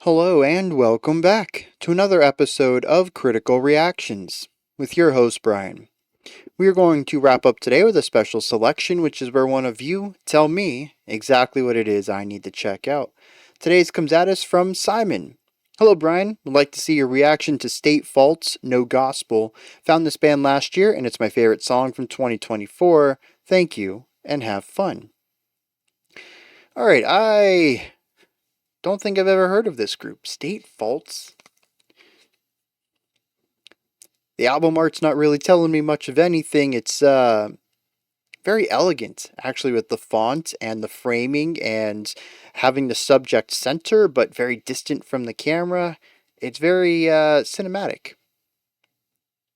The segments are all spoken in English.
Hello and welcome back to another episode of Critical Reactions with your host Bryan. We are going to wrap up today with a special selection, which is where one of you tell me exactly what it is I need to check out. Today's comes at us from Simon. Hello Bryan, would like to see your reaction to State Fault's No Gospel. Found this band last year and it's my favorite song from 2024. Thank you and have fun. Alright, I don't think I've ever heard of this group. State Faults? The album art's not really telling me much of anything. It's very elegant, actually, with the font and the framing and having the subject center, but very distant from the camera. It's very cinematic.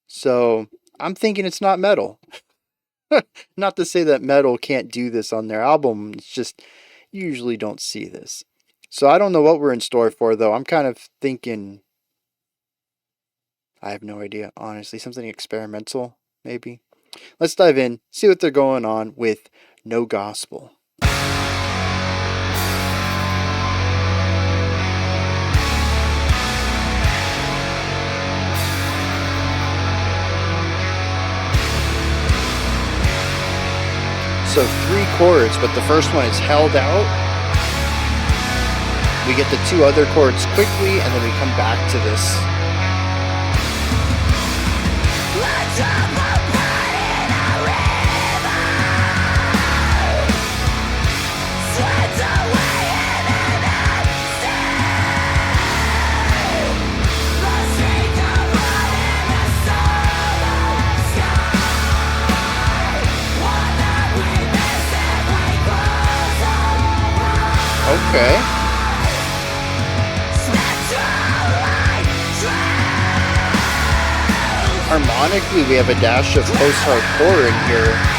So I'm thinking it's not metal. Not to say that metal can't do this on their album. It's just you usually don't see this. So I don't know what we're in store for, though. I'm kind of thinking, I have no idea, honestly. Something experimental, maybe. Let's dive in, see what they're going on with No Gospel. So 3 chords, but the first one is held out. We get the 2 other chords quickly, and then we come back to this. Okay. Harmonically, we have a dash of post-hardcore in here.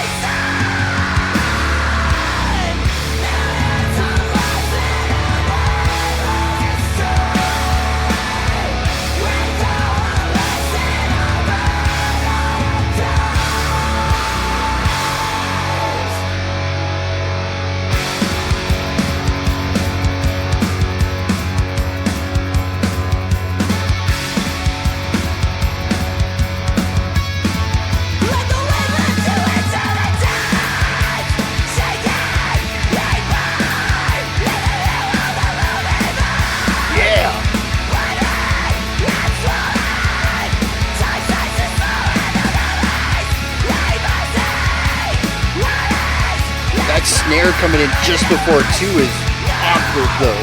Snare coming in just before 2 is awkward though.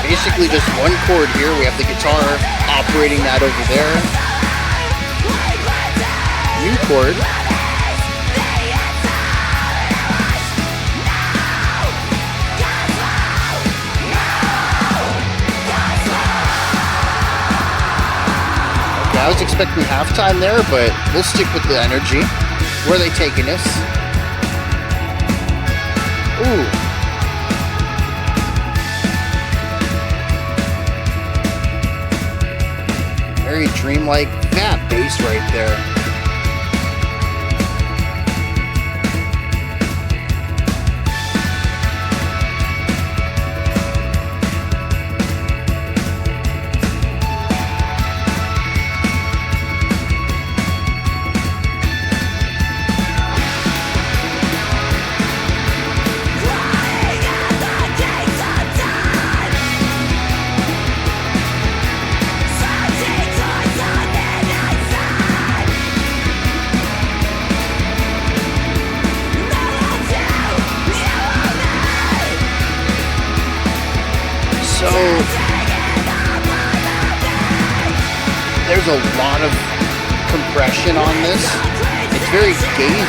Basically just 1 chord here. We have the guitar operating that over there. New chord. I was expecting halftime there, but we'll stick with the energy. Where are they taking us? Ooh. Very dreamlike. That bass right there. So there's a lot of compression on this. It's very gazy.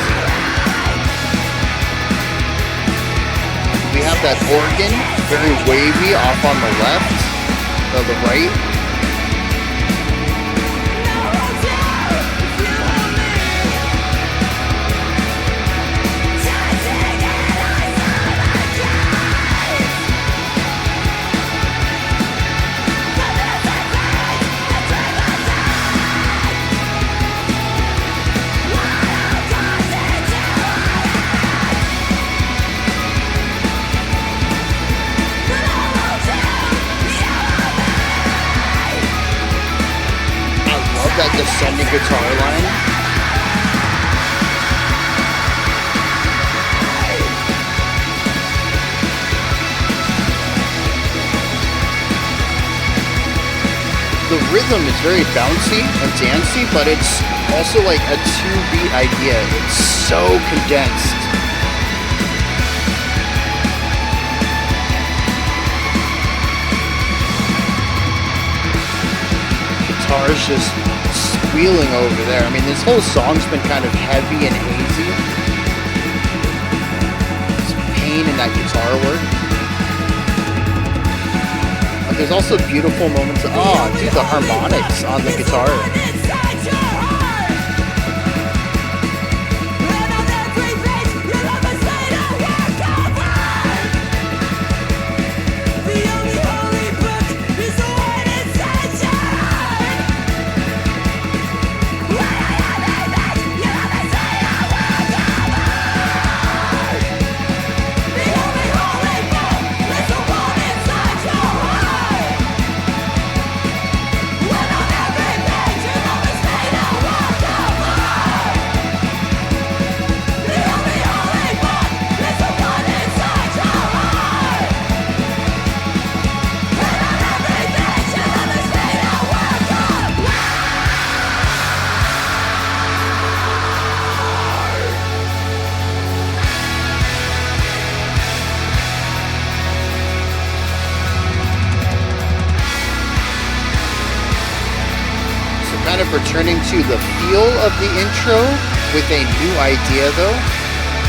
We have that organ, very wavy, off on the left, or the right. that descending guitar line. The rhythm is very bouncy and dancey, but it's also like a 2-beat idea. It's so condensed. Guitar's just squealing over there. I mean, this whole song's been kind of heavy and hazy. Some pain in that guitar work. There's also beautiful moments. Oh, dude, the harmonics on the guitar. Kind of returning to the feel of the intro with a new idea though.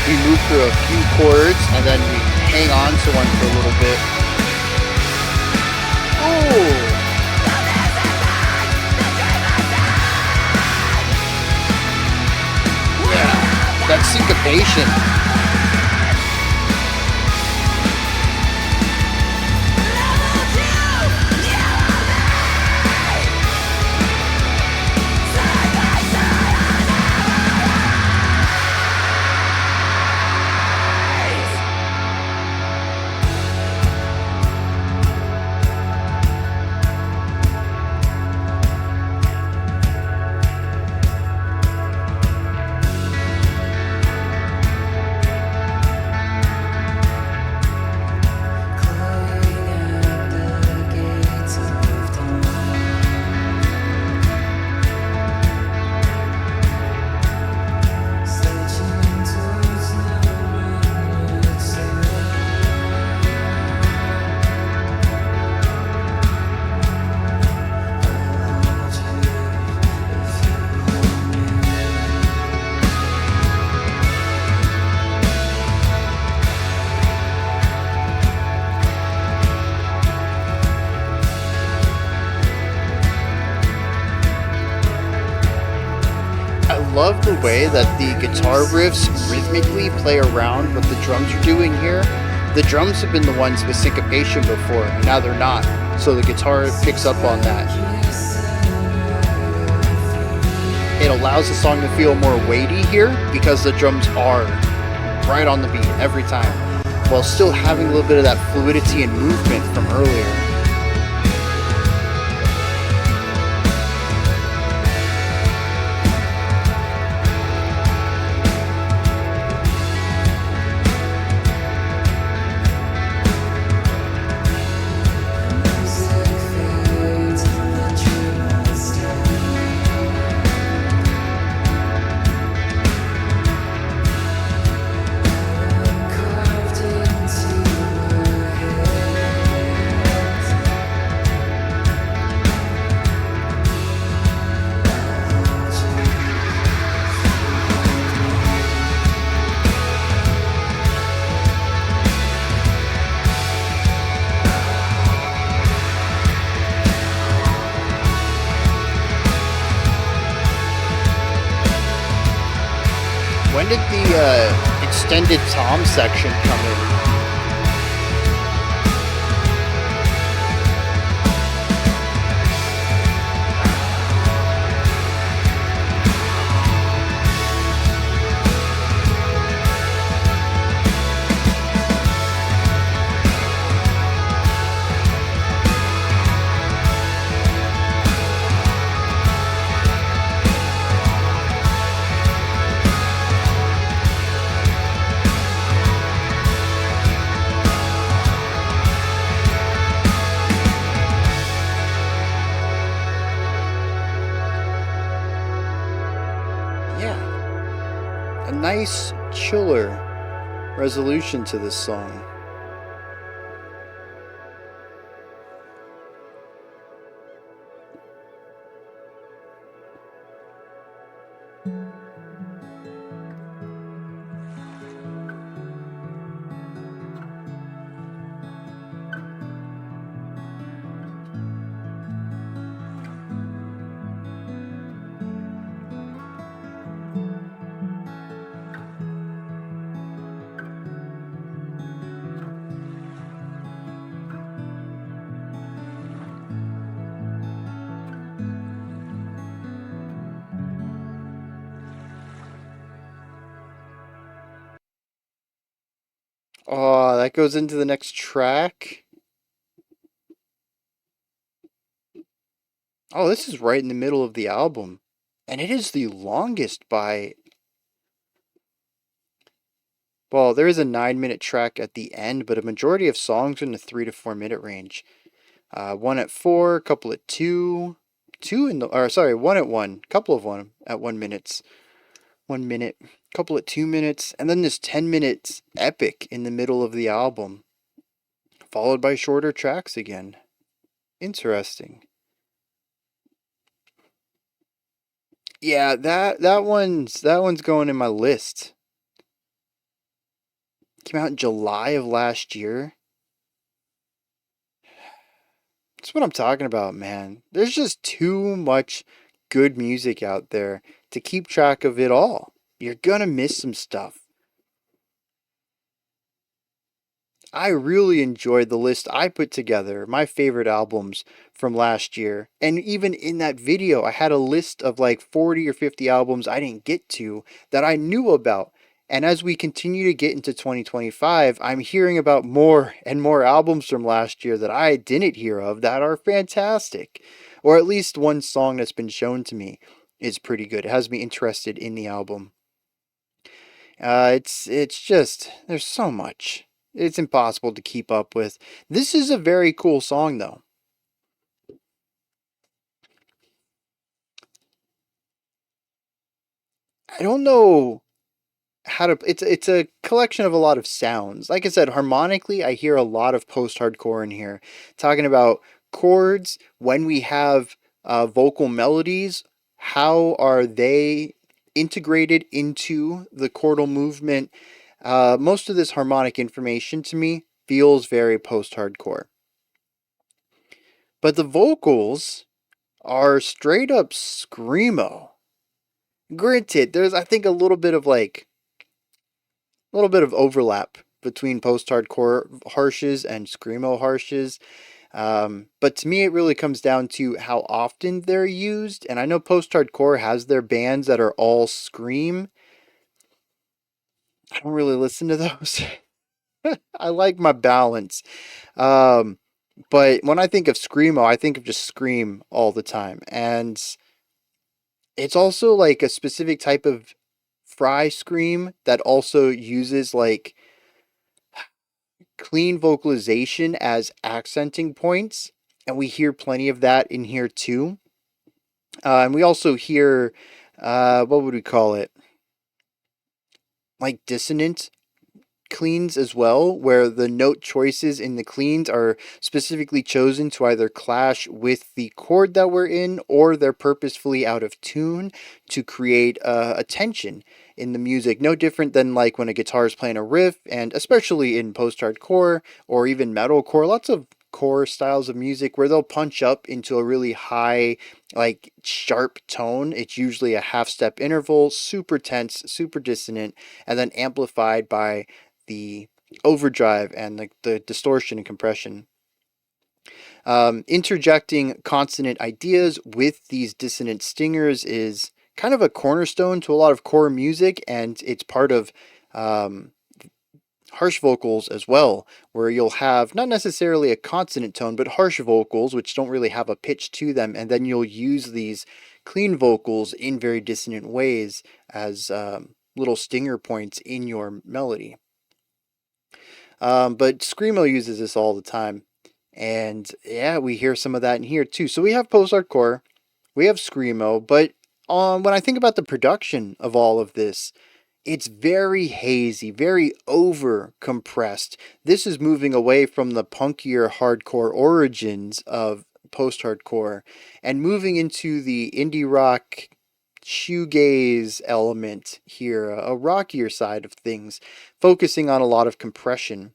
We move through a few chords and then we hang on to one for a little bit. Oh! Yeah, that syncopation. I love the way that the guitar riffs rhythmically play around what the drums are doing here. The drums have been the ones with syncopation before, and now they're not. So the guitar picks up on that. It allows the song to feel more weighty here because the drums are right on the beat every time, while still having a little bit of that fluidity and movement from earlier. When did the extended tom section come in? a nice, chiller resolution to this song. Oh, that goes into the next track. Oh, this is right in the middle of the album. And it is the longest by... Well, there is a 9-minute track at the end, but a majority of songs are in the 3 to 4 minute range. One at 4, a couple at 2, one at 1, couple of 1 at 1 minutes, 1 minute, couple at 2 minutes, and then this 10 minutes epic in the middle of the album, followed by shorter tracks again. Interesting. Yeah, that one's going in my list. Came out in July of last year. That's what I'm talking about, man. There's just too much good music out there to keep track of it all. You're gonna miss some stuff. I really enjoyed the list I put together, my favorite albums from last year. And even in that video, I had a list of like 40 or 50 albums I didn't get to that I knew about. And as we continue to get into 2025, I'm hearing about more and more albums from last year that I didn't hear of that are fantastic. Or at least one song that's been shown to me is pretty good. It has me interested in the album. It's just there's so much. It's impossible to keep up with. This is a very cool song though. I don't know how to it's a collection of a lot of sounds. Like I said, harmonically I hear a lot of post-hardcore in here talking about chords when we have vocal melodies, how are they integrated into the chordal movement. Most of this harmonic information to me feels very post-hardcore. But the vocals are straight up screamo. Granted, there's I think a little bit of overlap between post-hardcore harshes and screamo harshes. But to me, it really comes down to how often they're used. And I know post-hardcore has their bands that are all scream. I don't really listen to those. I like my balance. Um, but when I think of screamo, I think of just scream all the time. And it's also like a specific type of fry scream that also uses like clean vocalization as accenting points. And we hear plenty of that in here too. And we also hear, what would we call it? Like dissonant cleans as well, where the note choices in the cleans are specifically chosen to either clash with the chord that we're in or they're purposefully out of tune to create a tension in the music. No different than like when a guitar is playing a riff, and especially in post-hardcore or even metalcore, lots of core styles of music where they'll punch up into a really high, like sharp tone. It's usually a half step interval, super tense, super dissonant, and then amplified by the overdrive and the distortion and compression. Interjecting consonant ideas with these dissonant stingers is kind of a cornerstone to a lot of core music, and it's part of harsh vocals as well, where you'll have not necessarily a consonant tone, but harsh vocals, which don't really have a pitch to them, and then you'll use these clean vocals in very dissonant ways as little stinger points in your melody. But Screamo uses this all the time. And yeah, we hear some of that in here too. So we have post-hardcore, we have Screamo, but when I think about the production of all of this, It's very hazy, very over compressed. This is moving away from the punkier hardcore origins of post hardcore and moving into the indie rock shoegaze element here, a rockier side of things, focusing on a lot of compression.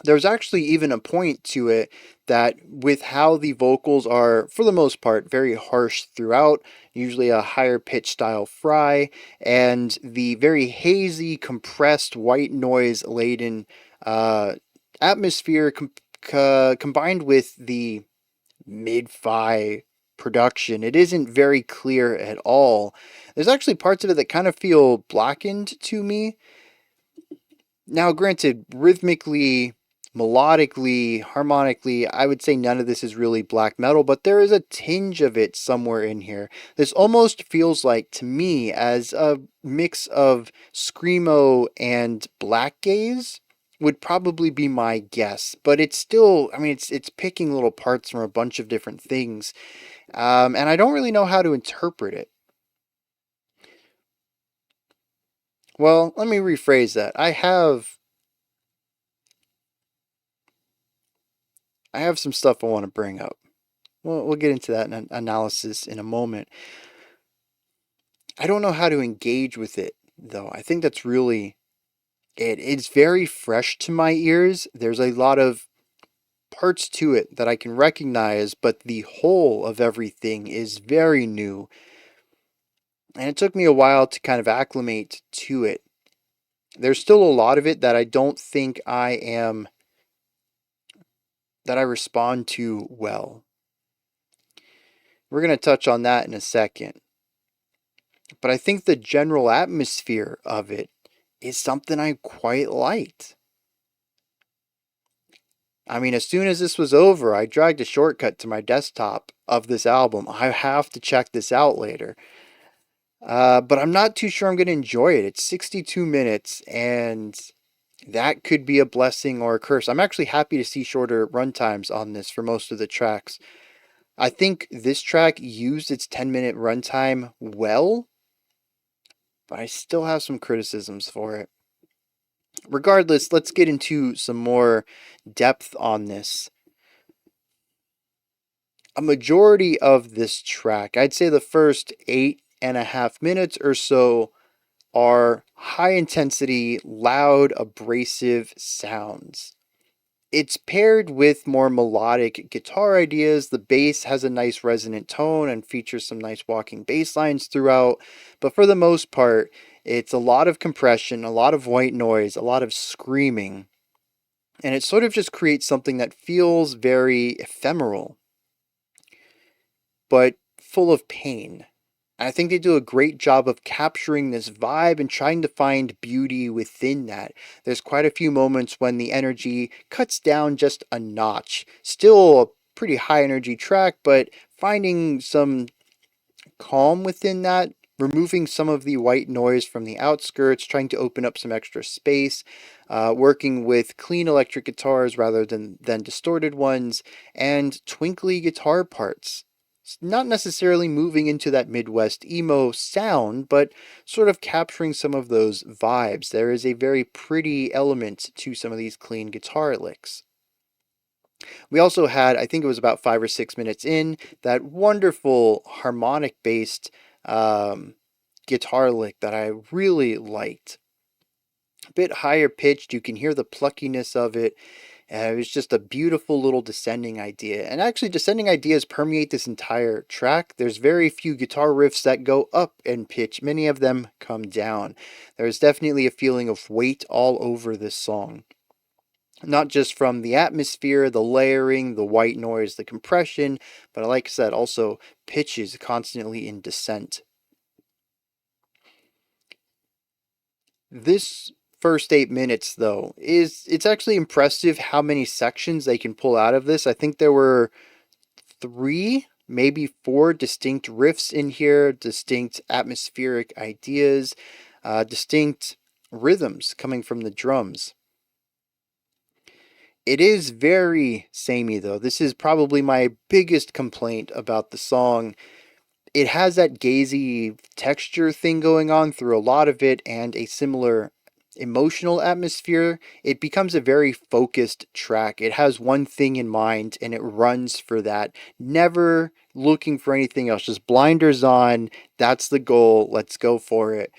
There's actually even a point to it that with how the vocals are, for the most part, very harsh throughout, usually a higher pitch style fry, and the very hazy, compressed, white noise laden atmosphere combined with the mid-fi production, it isn't very clear at all. There's actually parts of it that kind of feel blackened to me. Now, granted, rhythmically, melodically, harmonically, I would say none of this is really black metal, but there is a tinge of it somewhere in here. This almost feels like, to me, as a mix of Screamo and Black Gaze would probably be my guess. But it's still, I mean, it's picking little parts from a bunch of different things, and I don't really know how to interpret it. Well, let me rephrase that. I have some stuff I want to bring up. We'll get into that analysis in a moment. I don't know how to engage with it, though. I think that's really it. It's very fresh to my ears. There's a lot of parts to it that I can recognize, but the whole of everything is very new. And it took me a while to kind of acclimate to it. There's still a lot of it that I don't think that I respond to well. We're going to touch on that in a second. But I think the general atmosphere of it is something I quite liked. I mean, as soon as this was over, I dragged a shortcut to my desktop of this album. I have to check this out later. But I'm not too sure I'm going to enjoy it. It's 62 minutes, and that could be a blessing or a curse. I'm actually happy to see shorter runtimes on this for most of the tracks. I think this track used its 10-minute runtime well, but I still have some criticisms for it. Regardless, let's get into some more depth on this. A majority of this track, I'd say the first 8.5 minutes or so, are high intensity, loud, abrasive sounds. It's paired with more melodic guitar ideas. The bass has a nice resonant tone and features some nice walking bass lines throughout, but for the most part, it's a lot of compression, a lot of white noise, a lot of screaming, and it sort of just creates something that feels very ephemeral, but full of pain. I think they do a great job of capturing this vibe and trying to find beauty within that. There's quite a few moments when the energy cuts down just a notch. Still a pretty high energy track, but finding some calm within that, removing some of the white noise from the outskirts, trying to open up some extra space, working with clean electric guitars rather than distorted ones, and twinkly guitar parts. Not necessarily moving into that Midwest emo sound, but sort of capturing some of those vibes. There is a very pretty element to some of these clean guitar licks. We also had, I think it was about 5 or 6 minutes in, that wonderful harmonic based guitar lick that I really liked. A bit higher pitched, you can hear the pluckiness of it. It was just a beautiful little descending idea. And actually, descending ideas permeate this entire track. There's very few guitar riffs that go up in pitch, many of them come down. There's definitely a feeling of weight all over this song. Not just from the atmosphere, the layering, the white noise, the compression, but like I said, also pitch is constantly in descent. This first 8 minutes, though, it's actually impressive how many sections they can pull out of this. I think there were 3, maybe 4 distinct riffs in here, distinct atmospheric ideas, distinct rhythms coming from the drums. It is very samey, though. This is probably my biggest complaint about the song. it has that gazy texture thing going on through a lot of it and a similar emotional atmosphere. It becomes a very focused track. It has one thing in mind and it runs for that, never looking for anything else, just blinders on. That's the goal. Let's go for it.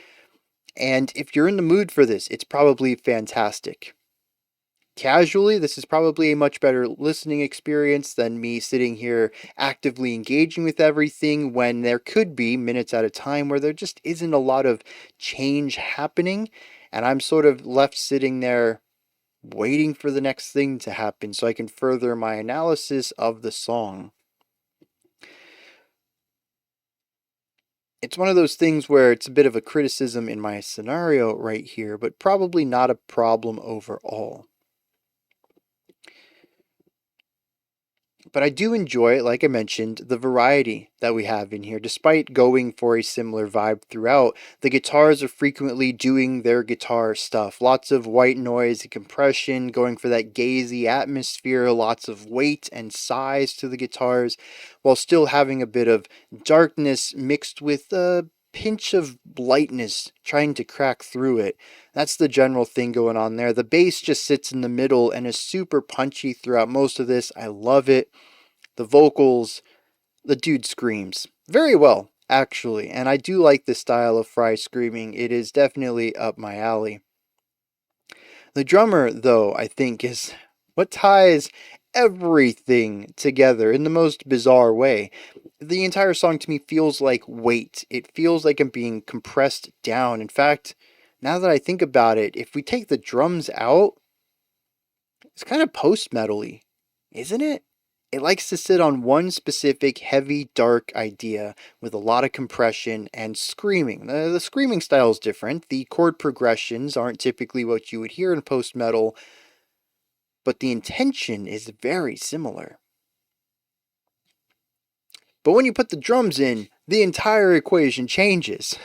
And if you're in the mood for this, it's probably fantastic. Casually, this is probably a much better listening experience than me sitting here actively engaging with everything when there could be minutes at a time where there just isn't a lot of change happening. And I'm sort of left sitting there waiting for the next thing to happen so I can further my analysis of the song. It's one of those things where it's a bit of a criticism in my scenario right here, but probably not a problem overall. But I do enjoy, like I mentioned, the variety that we have in here. Despite going for a similar vibe throughout, the guitars are frequently doing their guitar stuff. Lots of white noise and compression, going for that gazy atmosphere, lots of weight and size to the guitars, while still having a bit of darkness mixed with a pinch of lightness trying to crack through it. That's the general thing going on there. The bass just sits in the middle and is super punchy throughout most of this. I love it. The vocals, the dude screams very well, actually, and I do like the style of Fry screaming. It is definitely up my alley. The drummer, though, I think is what ties everything together in the most bizarre way. The entire song to me feels like weight. It feels like I'm being compressed down. In fact, now that I think about it, if we take the drums out, it's kind of post-metal-y, isn't it? It likes to sit on one specific heavy, dark idea with a lot of compression and screaming. The screaming style is different. The chord progressions aren't typically what you would hear in post-metal, but the intention is very similar. But when you put the drums in, the entire equation changes.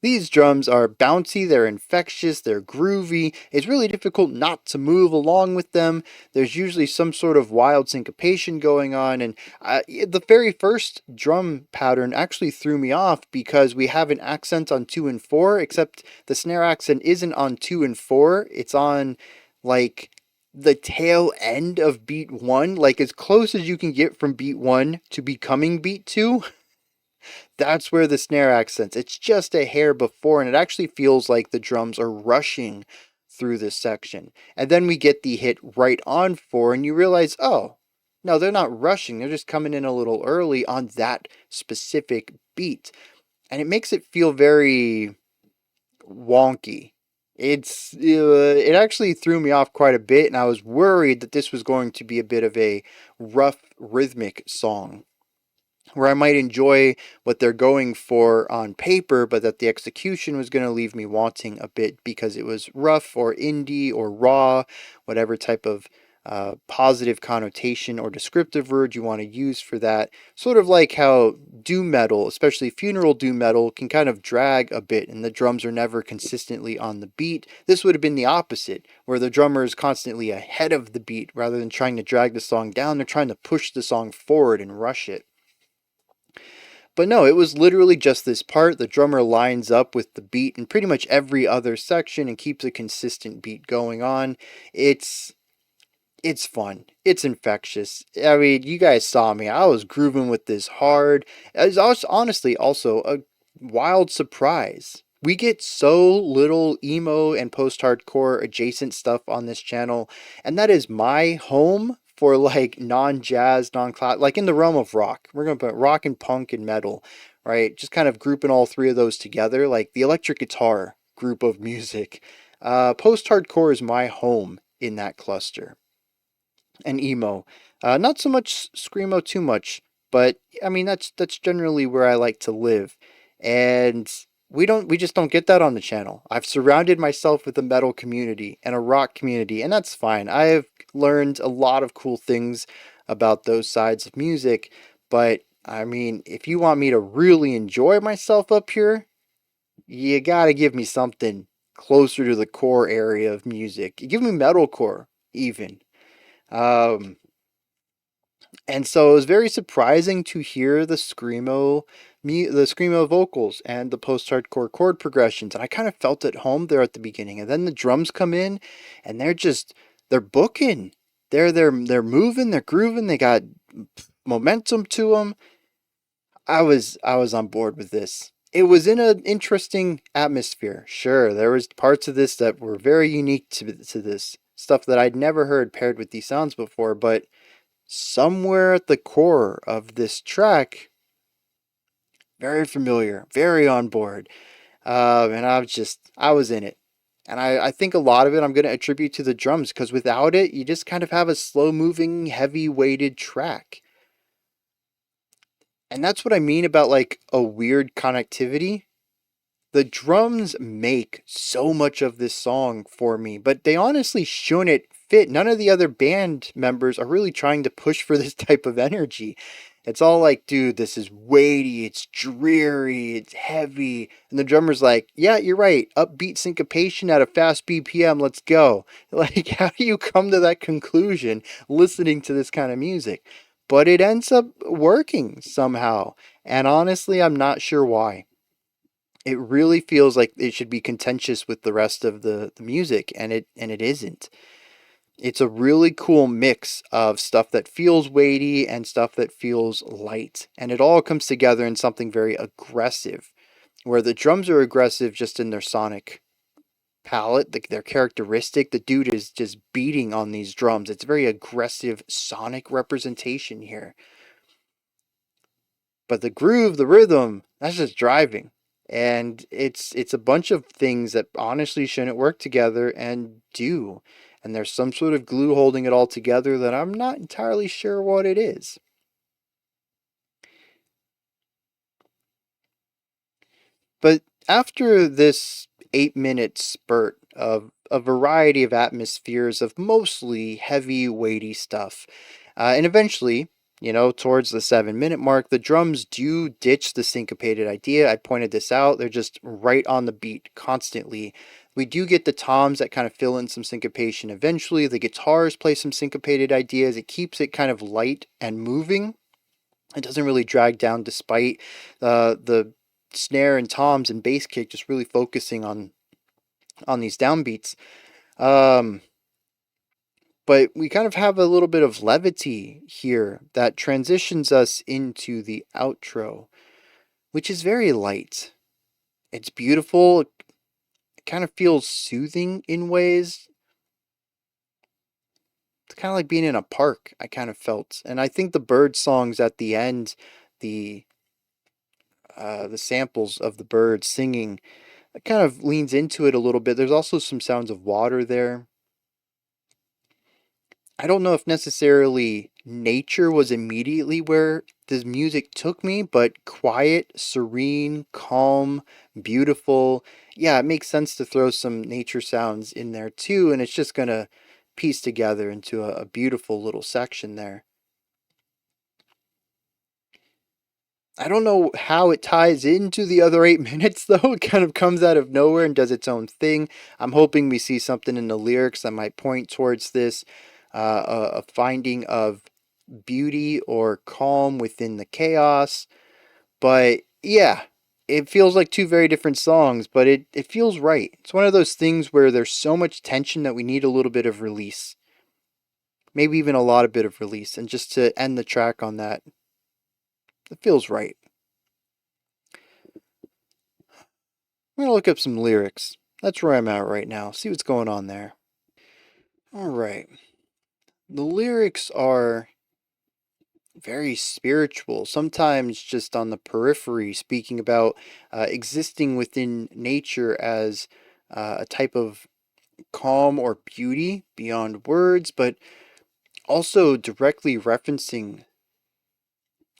These drums are bouncy, they're infectious, they're groovy. It's really difficult not to move along with them. There's usually some sort of wild syncopation going on, and the very first drum pattern actually threw me off because we have an accent on 2 and 4, except the snare accent isn't on 2 and 4. It's on, like, the tail end of beat 1, like as close as you can get from beat 1 to becoming beat 2. That's where the snare accents. It's just a hair before, and it actually feels like the drums are rushing through this section. And then we get the hit right on 4, and you realize, oh, no, they're not rushing. They're just coming in a little early on that specific beat. And it makes it feel very wonky. It actually threw me off quite a bit, and I was worried that this was going to be a bit of a rough rhythmic song where I might enjoy what they're going for on paper, but that the execution was going to leave me wanting a bit because it was rough or indie or raw, whatever type of positive connotation or descriptive word you want to use for that. Sort of like how doom metal, especially funeral doom metal, can kind of drag a bit and the drums are never consistently on the beat. This would have been the opposite, where the drummer is constantly ahead of the beat rather than trying to drag the song down. They're trying to push the song forward and rush it. But no, it was literally just this part. The drummer lines up with the beat in pretty much every other section and keeps a consistent beat going on. It's fun. It's infectious. I mean, you guys saw me. I was grooving with this hard. It was honestly also a wild surprise. We get so little emo and post-hardcore adjacent stuff on this channel, and that is my home for like non-jazz, non-cloud, like in the realm of rock. We're going to put rock and punk and metal, right? Just kind of grouping all three of those together, like the electric guitar group of music. Post-hardcore is my home in that cluster. And emo. Not so much screamo too much, but I mean that's generally where I like to live. And we just don't get that on the channel. I've surrounded myself with a metal community and a rock community, and that's fine. I have learned a lot of cool things about those sides of music, but I mean, if you want me to really enjoy myself up here, you gotta give me something closer to the core area of music. Give me metalcore, even. Um, And so it was very surprising to hear the screamo vocals and the post-hardcore chord progressions, and I kind of felt at home there at the beginning. And then the drums come in, and they're booking, they're moving, they're grooving, they got momentum to them. I was on board with this. It was in an interesting atmosphere. Sure, there was parts of this that were very unique to this stuff that I'd never heard paired with these sounds before, but somewhere at the core of this track, very familiar, very on board. And I was in it. And I think a lot of it I'm going to attribute to the drums because without it, you just kind of have a slow moving, heavy weighted track. And that's what I mean about like a weird connectivity. The drums make so much of this song for me, but they honestly shouldn't fit. None of the other band members are really trying to push for this type of energy. It's all like, dude, this is weighty, it's dreary, it's heavy. And the drummer's like, yeah, you're right. Upbeat syncopation at a fast BPM, let's go. Like, how do you come to that conclusion listening to this kind of music? But it ends up working somehow. And honestly, I'm not sure why. It really feels like it should be contentious with the rest of the music, and it isn't. It's a really cool mix of stuff that feels weighty and stuff that feels light, and it all comes together in something very aggressive, where the drums are aggressive just in their sonic palette, their characteristic. The dude is just beating on these drums. It's very aggressive sonic representation here. But the groove, the rhythm, that's just driving. And it's a bunch of things that honestly shouldn't work together and do. And there's some sort of glue holding it all together that I'm not entirely sure what it is. But after this 8 minute spurt of a variety of atmospheres of mostly heavy, weighty stuff, and eventually, towards the 7 minute mark, the drums do ditch the syncopated idea. I pointed this out. They're just right on the beat constantly. We do get the toms that kind of fill in some syncopation eventually. The guitars play some syncopated ideas. It keeps it kind of light and moving. It doesn't really drag down despite the snare and toms and bass kick just really focusing on these downbeats. Um, but we kind of have a little bit of levity here that transitions us into the outro, which is very light. It's beautiful. It kind of feels soothing in ways. It's kind of like being in a park, I kind of felt. And I think the bird songs at the end, the the samples of the birds singing, it kind of leans into it a little bit. There's also some sounds of water there. I don't know if necessarily nature was immediately where this music took me, but quiet, serene, calm, beautiful. Yeah, it makes sense to throw some nature sounds in there too, and it's just gonna piece together into a beautiful little section there. I don't know how it ties into the other 8 minutes, though. It kind of comes out of nowhere and does its own thing. I'm hoping we see something in the lyrics that might point towards this, a finding of beauty or calm within the chaos. But yeah, it feels like two very different songs, but it feels right. It's one of those things where there's so much tension that we need a little bit of release. Maybe even a lot of bit of release. And just to end the track on that, it feels right. I'm going to look up some lyrics. That's where I'm at right now. See what's going on there. All right. The lyrics are very spiritual, sometimes just on the periphery, speaking about existing within nature as a type of calm or beauty beyond words, but also directly referencing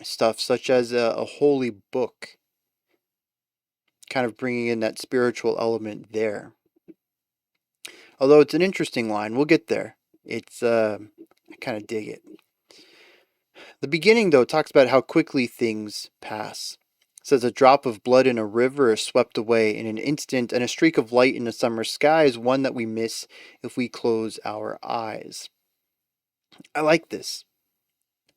stuff such as a holy book, kind of bringing in that spiritual element there. Although it's an interesting line, we'll get there. I kind of dig it. The beginning, though, talks about how quickly things pass. It says a drop of blood in a river is swept away in an instant, and a streak of light in a summer sky is one that we miss if we close our eyes. I like this.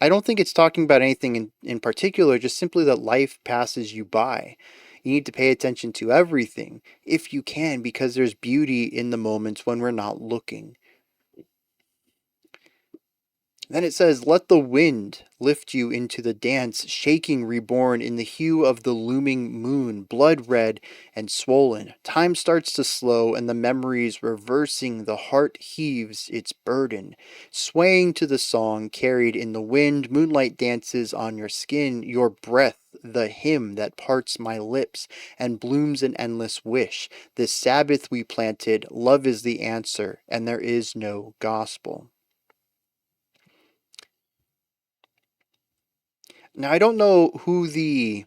I don't think it's talking about anything in particular, just simply that life passes you by. You need to pay attention to everything if you can, because there's beauty in the moments when we're not looking. Then it says, let the wind lift you into the dance, shaking reborn in the hue of the looming moon, blood red and swollen. Time starts to slow, and the memories reversing, the heart heaves its burden. Swaying to the song carried in the wind, moonlight dances on your skin, your breath, the hymn that parts my lips and blooms an endless wish. This Sabbath we planted, love is the answer, and there is no gospel. Now, I don't know who the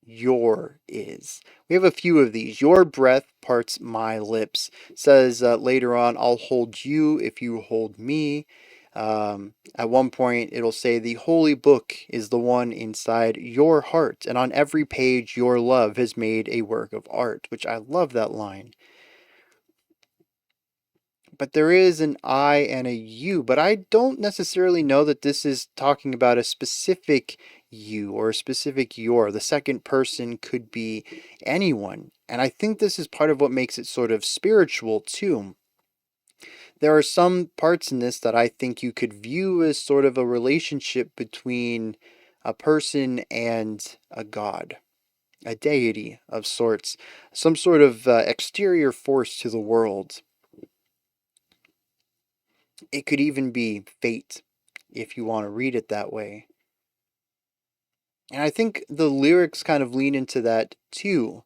your is. We have a few of these. Your breath parts my lips. Says later on, I'll hold you if you hold me. At one point, it'll say, the holy book is the one inside your heart, and on every page, your love has made a work of art, which I love that line. But there is an I and a you, but I don't necessarily know that this is talking about a specific you or a specific your. The second person could be anyone. And I think this is part of what makes it sort of spiritual too. There are some parts in this that I think you could view as sort of a relationship between a person and a god, a deity of sorts, some sort of exterior force to the world. It could even be fate, if you want to read it that way. And I think the lyrics kind of lean into that too,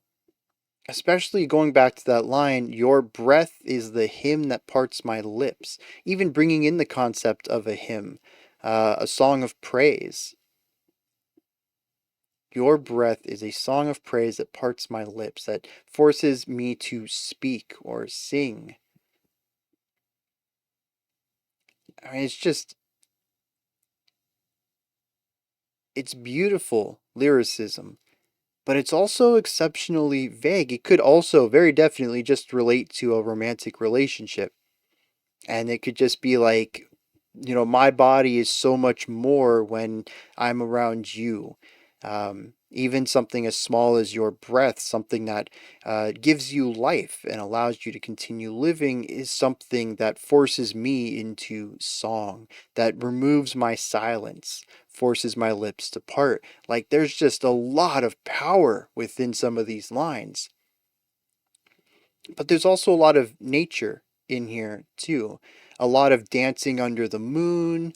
especially going back to that line, your breath is the hymn that parts my lips, even bringing in the concept of a hymn, a song of praise. Your breath is a song of praise that parts my lips, that forces me to speak or sing. I mean, it's beautiful lyricism, but it's also exceptionally vague. It could also very definitely just relate to a romantic relationship. And it could just be like, my body is so much more when I'm around you. Even something as small as your breath, something that gives you life and allows you to continue living, is something that forces me into song, that removes my silence, forces my lips to part. Like, there's just a lot of power within some of these lines. But there's also a lot of nature in here too. A lot of dancing under the moon,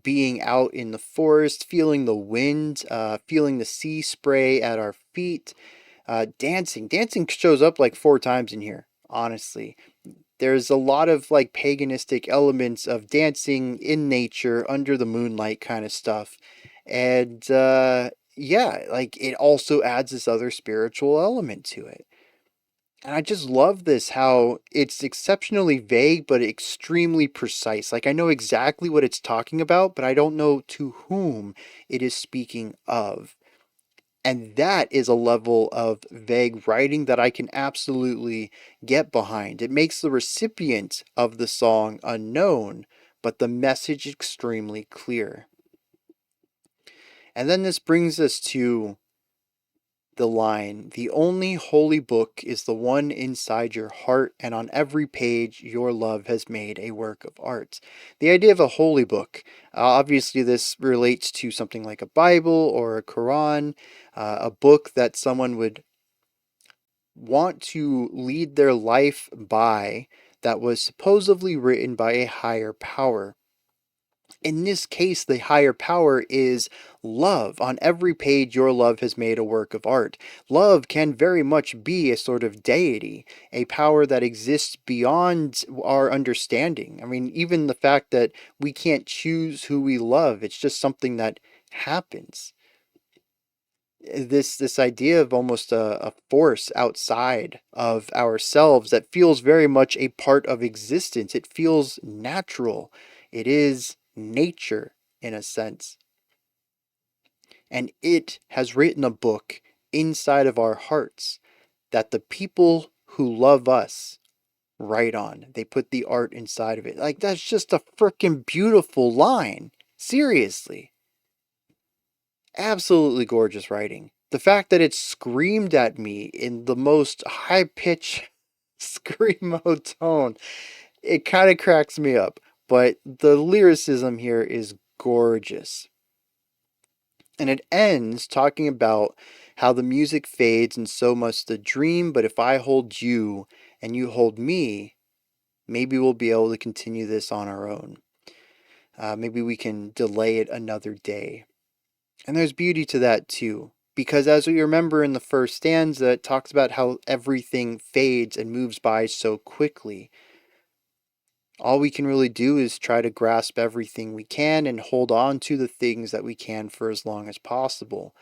being out in the forest, feeling the wind, feeling the sea spray at our feet. Dancing. Dancing shows up like 4 times in here, honestly. There's a lot of like paganistic elements of dancing in nature under the moonlight kind of stuff. And yeah, like it also adds this other spiritual element to it. And I just love this, how it's exceptionally vague but extremely precise. Like, I know exactly what it's talking about, but I don't know to whom it is speaking of. And that is a level of vague writing that I can absolutely get behind. It makes the recipient of the song unknown, but the message extremely clear. And then this brings us to the line, the only holy book is the one inside your heart, and on every page your love has made a work of art. The idea of a holy book, obviously this relates to something like a Bible or a Quran, a book that someone would want to lead their life by, that was supposedly written by a higher power. In this case, the higher power is love. On every page, your love has made a work of art. Love can very much be a sort of deity, a power that exists beyond our understanding. I mean, even the fact that we can't choose who we love, it's just something that happens. This idea of almost a force outside of ourselves that feels very much a part of existence. It feels natural. It is nature in a sense. And it has written a book inside of our hearts that the people who love us write on. They put the art inside of it. Like, that's just a freaking beautiful line. Seriously. Absolutely gorgeous writing. The fact that it screamed at me in the most high-pitched screamo tone, it kind of cracks me up. But the lyricism here is gorgeous. And it ends talking about how the music fades and so must the dream, but if I hold you and you hold me, maybe we'll be able to continue this on our own. Maybe we can delay it another day. And there's beauty to that too. Because as we remember in the first stanza, it talks about how everything fades and moves by so quickly. All we can really do is try to grasp everything we can and hold on to the things that we can for as long as possible,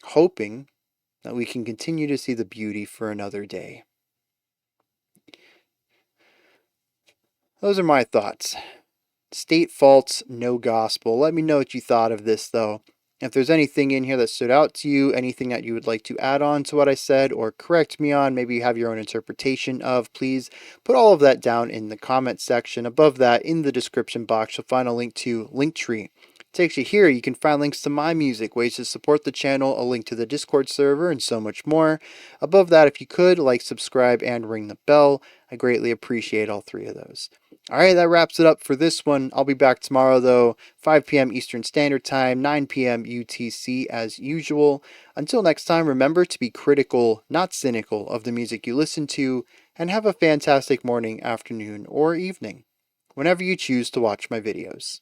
hoping that we can continue to see the beauty for another day. Those are my thoughts. State faults, no gospel. Let me know what you thought of this, though. If there's anything in here that stood out to you, anything that you would like to add on to what I said or correct me on, maybe you have your own interpretation of, please put all of that down in the comment section. Above that, in the description box, you'll find a link to Linktree. It takes you here. You can find links to my music, ways to support the channel, a link to the Discord server, and so much more. Above that, if you could, like, subscribe, and ring the bell. I greatly appreciate all three of those. Alright, that wraps it up for this one. I'll be back tomorrow, though, 5 p.m. Eastern Standard Time, 9 p.m. UTC as usual. Until next time, remember to be critical, not cynical, of the music you listen to, and have a fantastic morning, afternoon, or evening, whenever you choose to watch my videos.